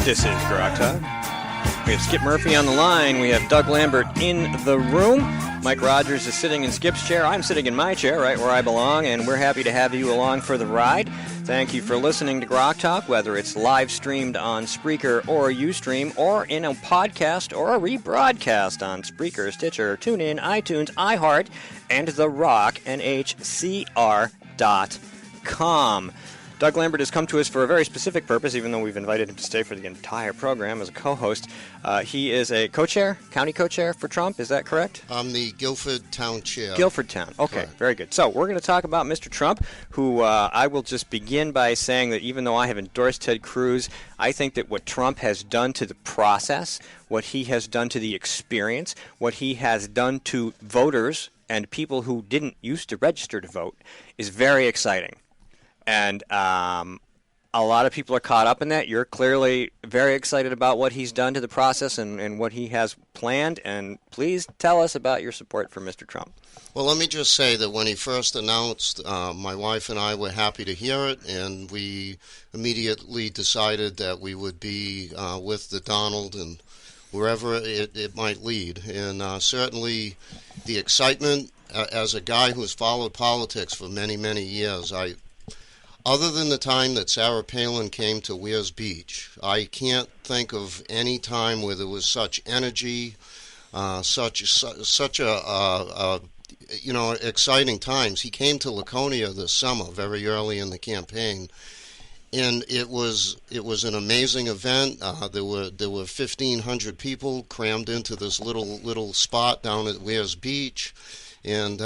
This is Grok Talk. We have Skip Murphy on the line. We have Doug Lambert in the room. Mike Rogers is sitting in Skip's chair. I'm sitting in my chair, right where I belong, and we're happy to have you along for the ride. Thank you for listening to Grok Talk, whether it's live streamed on Spreaker or Ustream, or in a podcast or a rebroadcast on Spreaker, Stitcher, TuneIn, iTunes, iHeart, and the Rock, NHCR.com. Doug Lambert has come to us for a very specific purpose, even though we've invited him to stay for the entire program as a co-host. He is a co-chair, county co-chair for Trump, is that correct? I'm the Gilford town chair. Gilford town, okay, correct. Very good. So we're going to talk about Mr. Trump, who I will just begin by saying that even though I have endorsed Ted Cruz, I think that what Trump has done to the process, what he has done to the experience, what he has done to voters and people who didn't used to register to vote is very exciting. And a lot of people are caught up in that. You're clearly very excited about what he's done to the process and what he has planned. And please tell us about your support for Mr. Trump. Well, let me just say that when he first announced, my wife and I were happy to hear it, and we immediately decided that we would be with the Donald and wherever it might lead. And certainly the excitement, as a guy who's followed politics for many, many years, other than the time that Sarah Palin came to Weirs Beach, I can't think of any time where there was such energy, such exciting times. He came to Laconia this summer, very early in the campaign, and it was an amazing event. There were 1,500 people crammed into this little spot down at Weirs Beach, and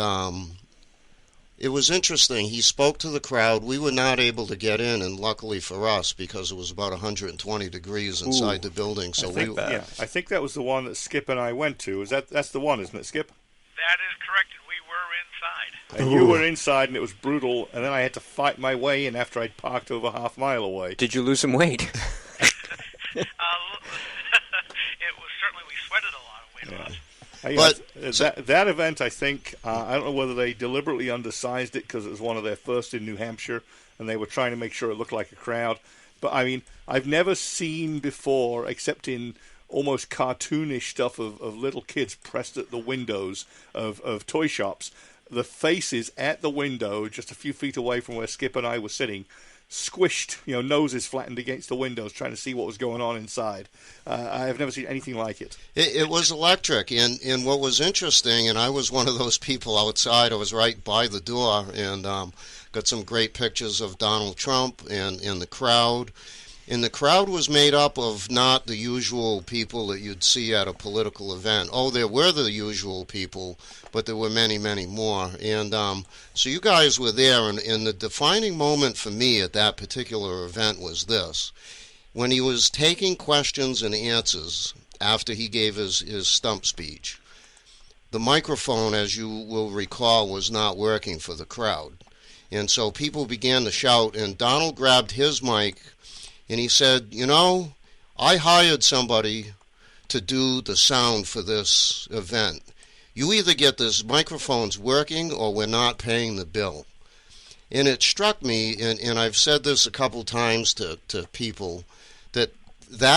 it was interesting. He spoke to the crowd. We were not able to get in, and luckily for us, because it was about 120 degrees inside the building. So I think that was the one that Skip and I went to. That's the one, isn't it, Skip? That is correct. We were inside. And you were inside, and it was brutal. And then I had to fight my way in after I'd parked over half mile away. Did you lose some weight? It was certainly, we sweated a lot of weight loss. But that event, I think, I don't know whether they deliberately undersized it because it was one of their first in New Hampshire, and they were trying to make sure it looked like a crowd. But, I mean, I've never seen before, except in almost cartoonish stuff of little kids pressed at the windows of toy shops, the faces at the window, just a few feet away from where Skip and I were sitting, squished, noses flattened against the windows, trying to see what was going on inside. I have never seen anything like it. It was electric, and what was interesting, and I was one of those people outside, I was right by the door, and got some great pictures of Donald Trump and the crowd. And the crowd was made up of not the usual people that you'd see at a political event. Oh, there were the usual people, but there were many, many more. And so you guys were there, and the defining moment for me at that particular event was this. When he was taking questions and answers after he gave his stump speech, the microphone, as you will recall, was not working for the crowd. And so people began to shout, and Donald grabbed his mic, and he said, I hired somebody to do the sound for this event. You either get this microphones working or we're not paying the bill. And it struck me, and I've said this a couple times to people, that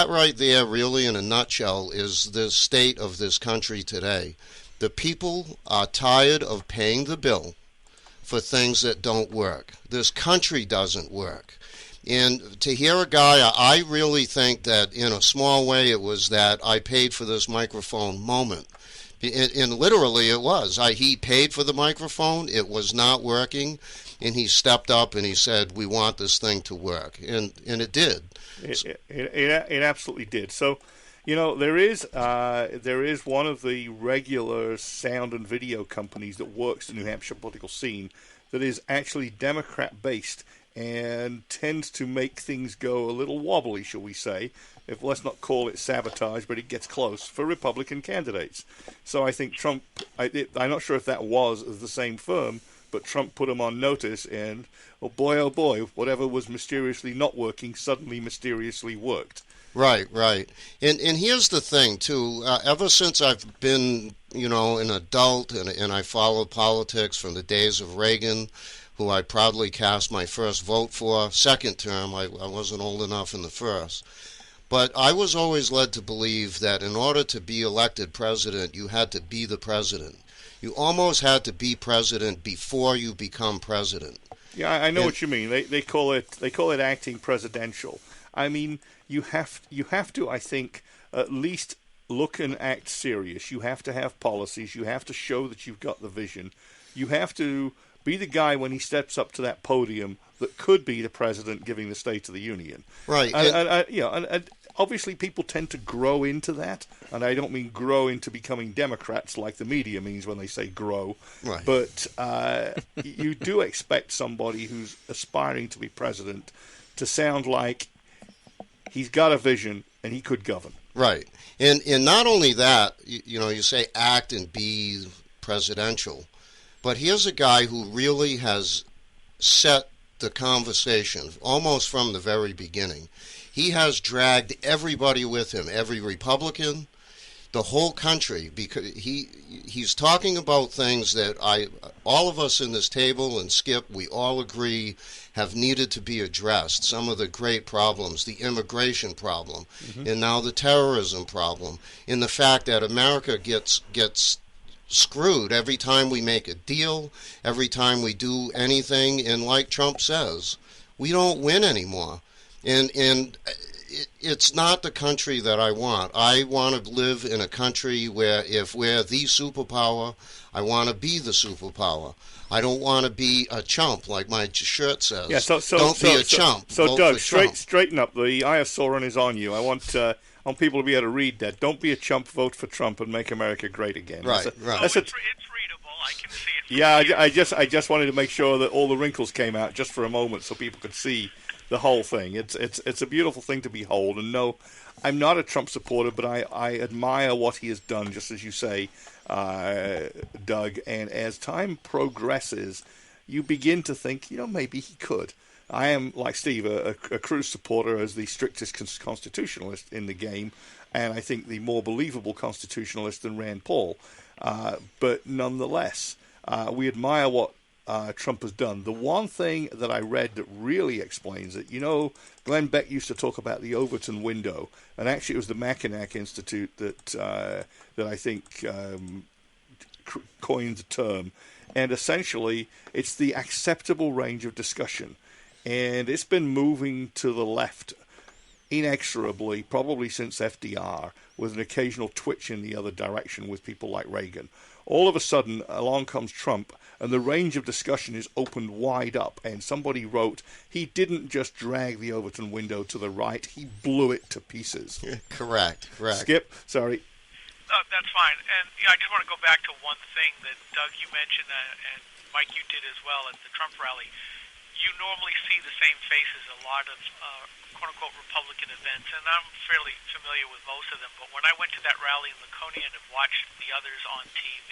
right there really in a nutshell is the state of this country today. The people are tired of paying the bill for things that don't work. This country doesn't work. And to hear a guy, I really think that in a small way it was that I paid for this microphone moment. And literally it was. He paid for the microphone, it was not working, and he stepped up and he said, we want this thing to work. And it did. It absolutely did. So, there is one of the regular sound and video companies that works the New Hampshire political scene that is actually Democrat-based and tends to make things go a little wobbly, shall we say. Let's not call it sabotage, but it gets close for Republican candidates. So I think Trump, I'm not sure if that was the same firm, but Trump put him on notice, and oh boy, whatever was mysteriously not working suddenly mysteriously worked. Right. And here's the thing, too. Ever since I've been, an adult and I followed politics from the days of Reagan, who I proudly cast my first vote for, second term. I wasn't old enough in the first. But I was always led to believe that in order to be elected president, you had to be the president. You almost had to be president before you become president. Yeah, I know what you mean. They call it acting presidential. I mean, you have to, I think, at least look and act serious. You have to have policies. You have to show that you've got the vision. You have to be the guy when he steps up to that podium that could be the president giving the State of the Union. Right. And obviously people tend to grow into that, and I don't mean grow into becoming Democrats like the media means when they say grow. Right. But you do expect somebody who's aspiring to be president to sound like he's got a vision and he could govern. Right. And not only that, you say act and be presidential, but here's a guy who really has set the conversation almost from the very beginning. He has dragged everybody with him, every Republican, the whole country, because he's talking about things that all of us in this table, and Skip, we all agree have needed to be addressed. Some of the great problems, the immigration problem, and now the terrorism problem, and the fact that America gets screwed every time we make a deal, every time we do anything, and like Trump says, we don't win anymore. And it's not the country that I want. I want to live in a country where if we're the superpower, I want to be the superpower. I don't want to be a chump, like my shirt says. Yeah, don't be a chump. So, Vote Doug, for Trump. straighten up. The Eye of Sauron is on you. I want people to be able to read that. Don't be a chump, vote for Trump, and make America great again. Right. It's readable. I can see it. Yeah, I just wanted to make sure that all the wrinkles came out just for a moment so people could see the whole thing. It's a beautiful thing to behold. And no, I'm not a Trump supporter, but I admire what he has done, just as you say, Doug. And as time progresses, you begin to think, maybe he could. I am, like Steve, a Cruz supporter as the strictest constitutionalist in the game, and I think the more believable constitutionalist than Rand Paul. But nonetheless, we admire what Trump has done. The one thing that I read that really explains it, Glenn Beck used to talk about the Overton window, and actually it was the Mackinac Institute that I think coined the term. And essentially, it's the acceptable range of discussion. And it's been moving to the left inexorably, probably since FDR, with an occasional twitch in the other direction with people like Reagan. All of a sudden, along comes Trump, and the range of discussion is opened wide up. And somebody wrote, he didn't just drag the Overton window to the right, he blew it to pieces. Correct. Skip, sorry. That's fine. And I just want to go back to one thing that, Doug, you mentioned, and Mike, you did as well at the Trump rally. You normally see the same faces at a lot of quote-unquote Republican events, and I'm fairly familiar with most of them, but when I went to that rally in Laconia and have watched the others on TV,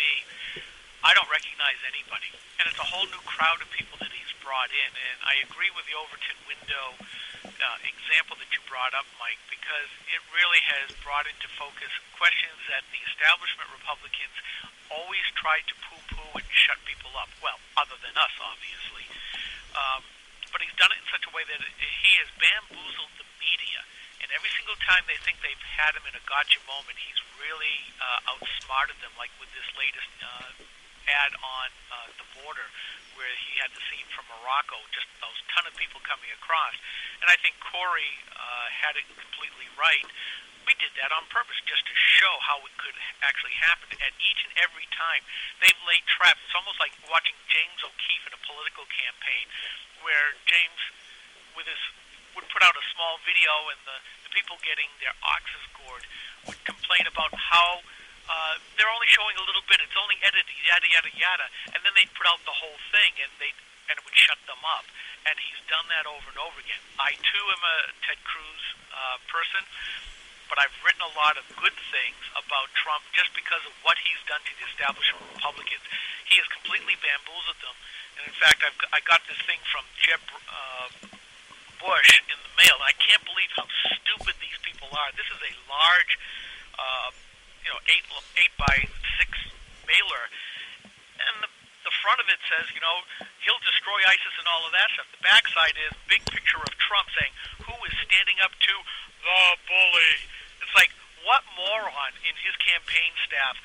I don't recognize anybody. And it's a whole new crowd of people that he's brought in, and I agree with the Overton window example that you brought up, Mike, because it really has brought into focus questions that the establishment Republicans always tried to poo-poo and shut people up. Well, other than us, obviously. But he's done it in such a way that he has bamboozled the media. And every single time they think they've had him in a gotcha moment, he's really outsmarted them, like with this latest ad on the border where he had the scene from Morocco, just those ton of people coming across. And I think Corey had it completely right. We did that on purpose just to show how it could actually happen. And each and every time they've laid traps. It's almost like watching James O'Keefe in a political campaign where James would put out a small video and the people getting their oxes gored would complain about how they're only showing a little bit. It's only edited, yada, yada, yada. And then they'd put out the whole thing and it would shut them up. And he's done that over and over again. I, too, am a Ted Cruz person. But I've written a lot of good things about Trump just because of what he's done to the establishment Republicans. He has completely bamboozled them. And in fact, I got this thing from Jeb Bush in the mail. I can't believe how stupid these people are. This is a large, 8 by 6 mailer. And the front of it says, he'll destroy ISIS and all of that stuff. The backside is big picture of Trump saying, who is standing up to the staff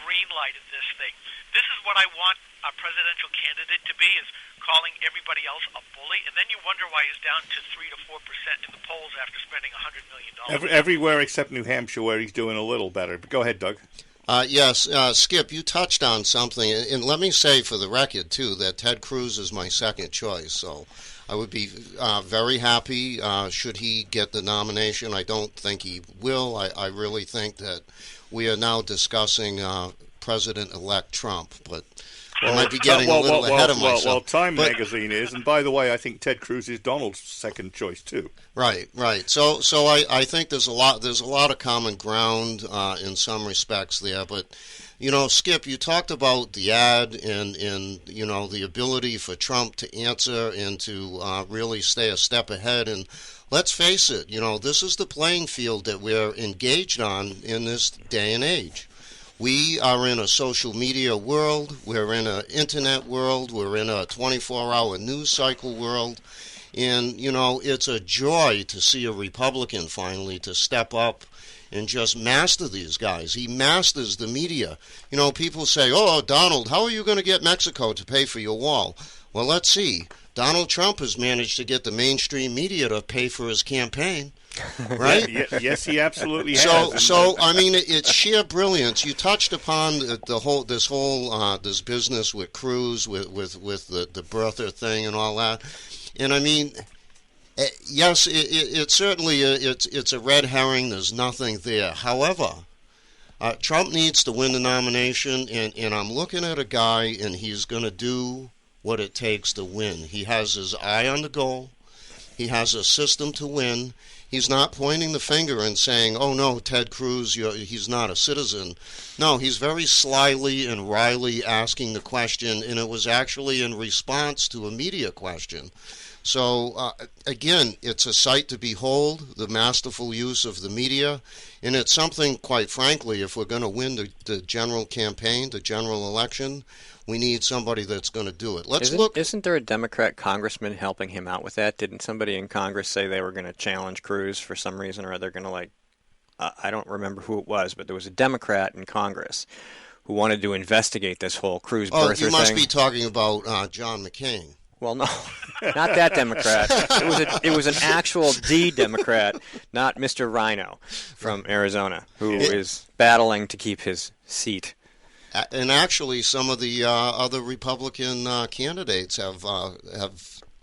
green-lighted this thing. This is what I want a presidential candidate to be, is calling everybody else a bully, and then you wonder why he's down to 3 to 4% in the polls after spending $100 million. Everywhere except New Hampshire, where he's doing a little better. But go ahead, Doug. Yes, Skip, you touched on something, and let me say for the record, too, that Ted Cruz is my second choice, so I would be very happy should he get the nomination. I don't think he will. I really think that we are now discussing President-elect Trump, but I might be getting a little ahead of myself. Well, Time magazine is, and by the way, I think Ted Cruz is Donald's second choice too. Right. So I think there's a lot of common ground in some respects there, but Skip, you talked about the ad and the ability for Trump to answer and to really stay a step ahead. And let's face it, this is the playing field that we're engaged on in this day and age. We are in a social media world, we're in an internet world, we're in a 24-hour news cycle world, and, it's a joy to see a Republican finally to step up and just master these guys. He masters the media. People say, oh, Donald, how are you going to get Mexico to pay for your wall? Well, let's see. Donald Trump has managed to get the mainstream media to pay for his campaign. Right? Yes, he absolutely has. So I mean, it's sheer brilliance. You touched upon this business with Cruz, with the birther thing and all that. And I mean, yes, it certainly it's a red herring. There's nothing there. However, Trump needs to win the nomination, and I'm looking at a guy, and he's going to do what it takes to win. He has his eye on the goal. He has a system to win. He's not pointing the finger and saying, oh, no, Ted Cruz, he's not a citizen. No, he's very slyly and wryly asking the question, and it was actually in response to a media question. So, again, it's a sight to behold, the masterful use of the media, and it's something, quite frankly, if we're going to win the general campaign, the general election, we need somebody that's going to do it. Isn't there a Democrat congressman helping him out with that? Didn't somebody in Congress say they were going to challenge Cruz for some reason, or they're going to I don't remember who it was, but there was a Democrat in Congress who wanted to investigate this whole Cruz birther thing. Oh, you must be talking about John McCain. Well, no, not that Democrat. It was an actual Democrat, not Mr. Rhino from Arizona, who is battling to keep his seat. And actually, some of the other Republican candidates have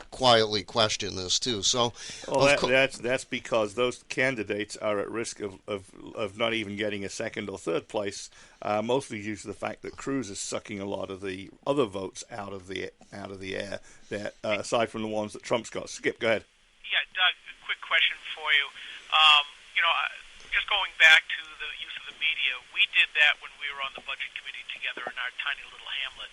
quietly questioned this too. So, that's because those candidates are at risk of not even getting a second or third place, mostly due to the fact that Cruz is sucking a lot of the other votes out of the air. That aside from the ones that Trump's got. Skip, go ahead. Yeah, Doug, a quick question for you. Just going back to the use of the media, we did that when we were on the budget committee together in our tiny little hamlet,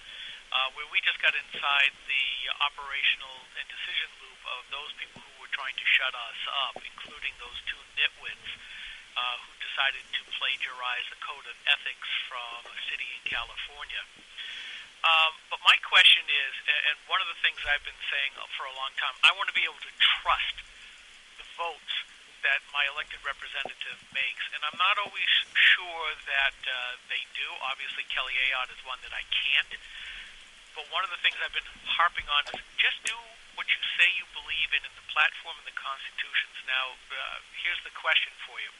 where we just got inside the operational and decision loop of those people who were trying to shut us up, including those two nitwits who decided to plagiarize the code of ethics from a city in California. But my question is, and one of the things I've been saying for a long time, I want to be able to trust the votes that my elected representative makes, and I'm not always sure that they do. Obviously, Kelly Ayotte is one that I can't. But one of the things I've been harping on is just do what you say you believe in the platform and the constitutions. Now, here's the question for you.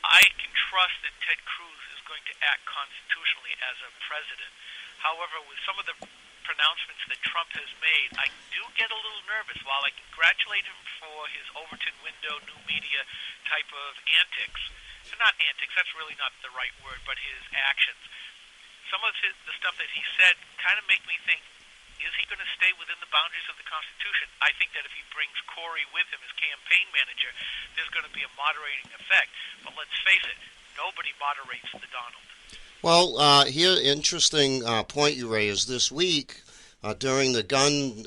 I can trust that Ted Cruz is going to act constitutionally as a president. However, with some of the pronouncements that Trump has made, I do get a little nervous. While I congratulate him for his Overton window, new media type of antics, and not antics, that's really not the right word, but his actions. Some of the stuff that he said kind of make me think, is he going to stay within the boundaries of the Constitution? I think that if he brings Corey with him as campaign manager, there's going to be a moderating effect. But let's face it, nobody moderates the Donald. Well, here, interesting point you raised. This week, during the gun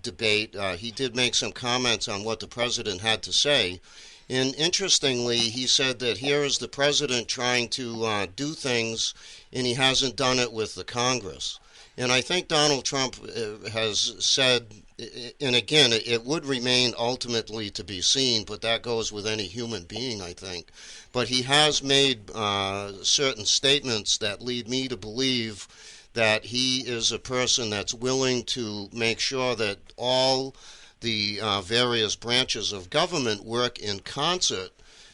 debate, he did make some comments on what the president had to say. And interestingly, he said that here is the president trying to do things, and he hasn't done it with the Congress. And I think Donald Trump has said and again, it would remain ultimately to be seen, but that goes with any human being, I think. But he has made certain statements that lead me to believe that he is a person that's willing to make sure that all the various branches of government work in concert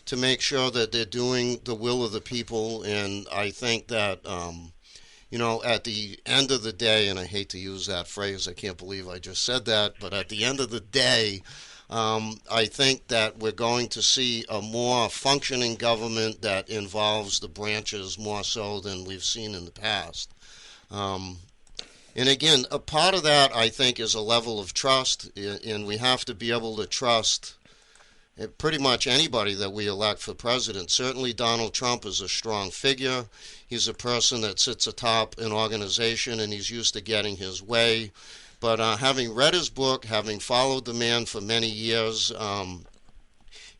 to make sure that they're doing the will of the people. And I think that, at the end of the day, and I hate to use that phrase, I can't believe I just said that, but at the end of the day, I think that we're going to see a more functioning government that involves the branches more so than we've seen in the past. And again, a part of that, I think, is a level of trust, and we have to be able to trust pretty much anybody that we elect for president. Certainly Donald Trump is a strong figure. He's a person that sits atop an organization, and he's used to getting his way. But having read his book, having followed the man for many years,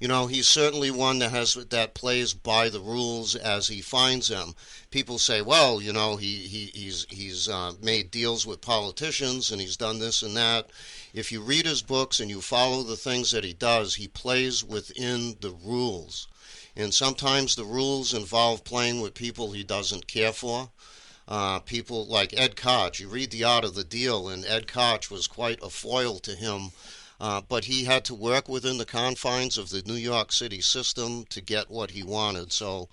he's certainly one that plays by the rules as he finds them. People say, well, he's made deals with politicians and he's done this and that. If you read his books and you follow the things that he does, he plays within the rules. And sometimes the rules involve playing with people he doesn't care for. People like Ed Koch. You read The Art of the Deal, and Ed Koch was quite a foil to him. But he had to work within the confines of the New York City system to get what he wanted. So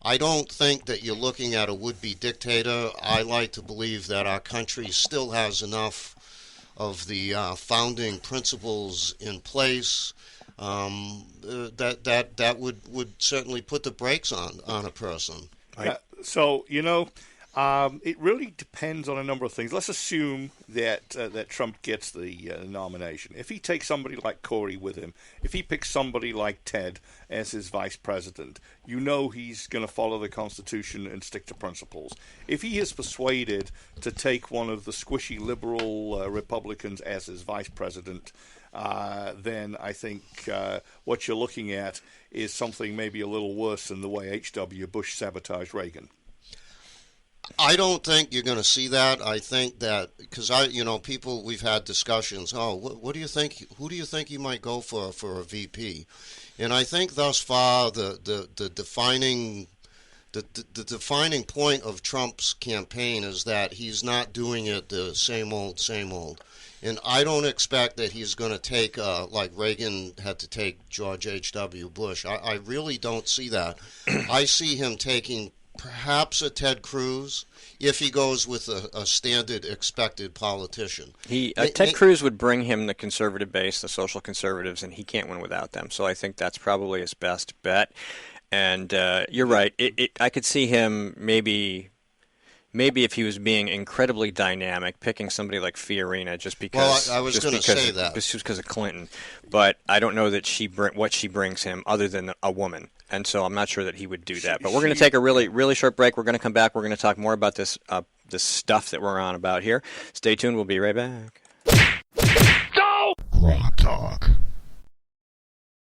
I don't think that you're looking at a would-be dictator. I like to believe that our country still has enough of the founding principles in place that would certainly put the brakes on a person. So, it really depends on a number of things. Let's assume that Trump gets the nomination. If he takes somebody like Corey with him, if he picks somebody like Ted as his vice president, he's going to follow the Constitution and stick to principles. If he is persuaded to take one of the squishy liberal Republicans as his vice president, then I think what you're looking at is something maybe a little worse than the way H.W. Bush sabotaged Reagan. I don't think you're going to see that. I think that because people, we've had discussions. Oh, what do you think? Who do you think you might go for a VP? And I think thus far the defining point of Trump's campaign is that he's not doing it the same old. And I don't expect that he's going to take like Reagan had to take George H.W. Bush. I really don't see that. I see him taking perhaps a Ted Cruz if he goes with a standard expected politician. Ted Cruz would bring him the conservative base, the social conservatives, and he can't win without them. So I think that's probably his best bet. And you're right. I could see him maybe if he was being incredibly dynamic, picking somebody like Fiorina just because. Well, I was going to say that. Just because of Clinton. But I don't know that what she brings him other than a woman. And so I'm not sure that he would do that. But we're going to take a really, really short break. We're going to come back. We're going to talk more about this stuff that we're on about here. Stay tuned. We'll be right back. Go! Rock Talk.